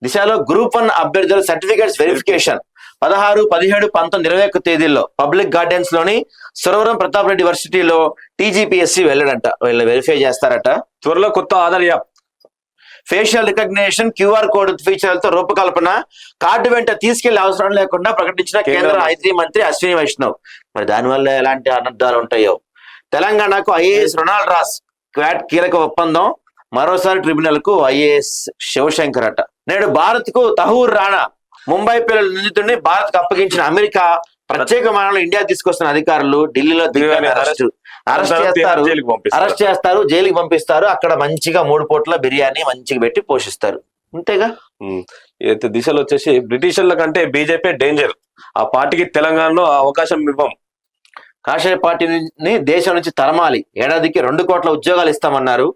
దిశలో గ్రూప్ 1 అభ్యర్థుల certificates verification 16, 17, 19, 21 తేదీల్లో పబ్లిక్ గార్డెన్స్ లోని సురవరం ప్రతాప్ రెడ్డి యూనివర్సిటీలో టీజీపీఎస్సీ వెళ్ళడంట. వీళ్ళు వెరిఫై చేస్తారట. త్వరలో కొత్త Aadhaar app facial recognition QR code ఫీచర్లతో రూపకల్పన, కార్డు వెంట తీసుకెళ్లే అవసరం లేకుండా ప్రకటించిన కేంద్ర ఐటీ మంత్రి అశ్విని వైష్ణవ్. మరి దానివల్ల ఎలాంటి అనర్థాలు ఉంటాయో. తెలంగాణకు ఐఏఎస్ రొనాల్డ్ రాస్ క్వాడ్ కీలక ఒప్పందం, మరోసారి ట్రిబ్యునల్ కు ఐఏఎస్ శివశంకర్ అట. నేడు భారత్ కు తహూర్ రాణా ముంబై పిల్లల నిందితుడిని భారత్ కు అప్పగించిన అమెరికా ప్రత్యేక విమానంలో ఇండియా తీసుకొస్తున్న అధికారులు ఢిల్లీలో అరెస్ట్ చేస్తారు, జైలుకి పంపిస్తారు. అక్కడ మంచిగా 3 పూట్ల బిర్యానీ మంచిగా పెట్టి పోషిస్తారు. అంతేగా. అయితే దిశలో వచ్చేసి బ్రిటిషర్ల కంటే బీజేపీ డేంజర్, ఆ పార్టీకి తెలంగాణలో అవకాశం ఇవ్వం. కాషాయ పార్టీని దేశం నుంచి తరమాలి, ఏడాదికి 2 కోట్ల ఉద్యోగాలు ఇస్తామన్నారు.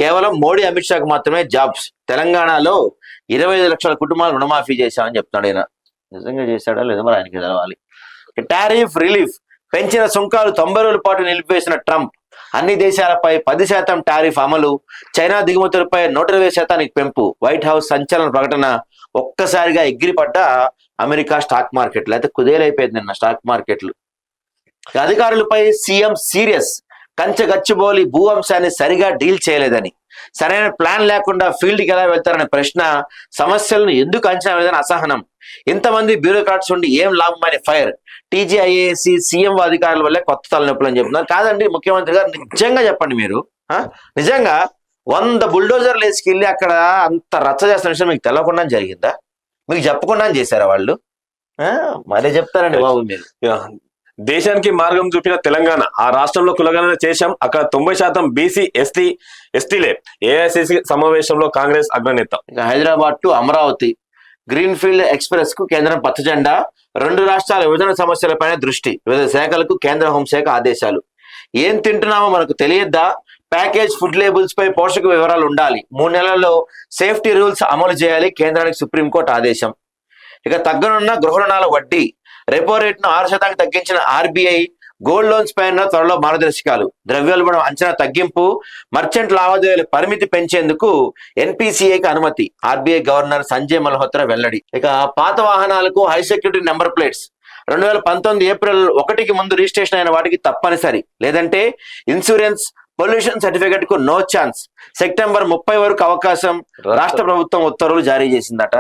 కేవలం మోడీ, అమిత్ షాకు మాత్రమే జాబ్స్. తెలంగాణలో 25 లక్షల కుటుంబాలు రుణమాఫీ చేశామని చెప్తున్నాడు ఆయన. నిజంగా చేశాడా లేదా మరి ఆయనకి తెలవాలి. టారిఫ్ రిలీఫ్ పెంచిన సుంకాలు 90 రోజుల పాటు నిలిపివేసిన ట్రంప్. అన్ని దేశాలపై 10% టారిఫ్ అమలు, చైనా దిగుమతులపై 120% పెంపు. వైట్ హౌస్ సంచలన ప్రకటన. ఒక్కసారిగా ఎగిరిపడ్డ అమెరికా స్టాక్ మార్కెట్లు, అయితే కుదేలైపోయింది నిన్న స్టాక్ మార్కెట్లు. అధికారులపై సీఎం సీరియస్. కంచె గచ్చిబౌలి భూ అంశాన్ని సరిగా డీల్ చేయలేదని, సరైన ప్లాన్ లేకుండా ఫీల్డ్కి ఎలా వెళ్తారనే ప్రశ్న, సమస్యలను ఎందుకు అంచనా వేయాలని అసహనం, ఇంతమంది బ్యూరోక్రాట్స్ ఉండి ఏం లాభం అని ఫైర్. టీజీఐఏసీ సీఎం అధికారుల వల్లే కొత్త తలనొప్పులు అని చెప్తున్నారు. కాదండి ముఖ్యమంత్రి గారు, నిజంగా చెప్పండి మీరు, నిజంగా 100 బుల్డోజర్లు వేసుకెళ్ళి అక్కడ అంత రచ్చ చేస్తున్న విషయం మీకు తెలవకుండా జరిగిందా? మీకు చెప్పకుండా చేశారా వాళ్ళు? మరే చెప్తారండి బాబు మీరు. దేశానికి మార్గం చూపిన తెలంగాణ, ఆ రాష్ట్రంలో కులగణన చేశాం, అక్కడ 90% బీసీ ఎస్టీలే. ఏఐసిసి సమావేశంలో కాంగ్రెస్ అగ్రనేత. Hyderabad to Amaravati green field express కు కేంద్రం పచ్చజెండా. 2 రాష్ట్రాల విభజన సమస్యలపైన దృష్టి. వివిధ శాఖలకు కేంద్ర హోంశాఖ ఆదేశాలు. ఏం తింటున్నామో మనకు తెలియద్దా? ప్యాకేజ్ ఫుడ్ లేబుల్స్ పై పోషక వివరాలు ఉండాలి. 3 నెలల్లో సేఫ్టీ రూల్స్ అమలు చేయాలి. కేంద్రానికి సుప్రీంకోర్టు ఆదేశం. ఇక తగ్గనున్న గృహ రుణాల వడ్డీ. రెపో రేట్ను 6% తగ్గించిన ఆర్బీఐ. గోల్డ్ లోన్స్ పైన త్వరలో మార్గదర్శకాలు. ద్రవ్యోల్బణం అంచనా తగ్గింపు. మర్చెంట్ లావాదేవీల పరిమితి పెంచేందుకు ఎన్పిసిఐకి అనుమతి. ఆర్బీఐ గవర్నర్ సంజయ్ మల్హోత్రా వెల్లడి. ఇక పాత వాహనాలకు high security number plates 2019 April 1కి ముందు రిజిస్ట్రేషన్ అయిన వాటికి తప్పనిసరి, లేదంటే ఇన్సూరెన్స్, పొల్యూషన్ సర్టిఫికెట్ కు నో ఛాన్స్. సెప్టెంబర్ 30 వరకు అవకాశం. రాష్ట్ర ప్రభుత్వం ఉత్తర్వులు జారీ చేసిందట.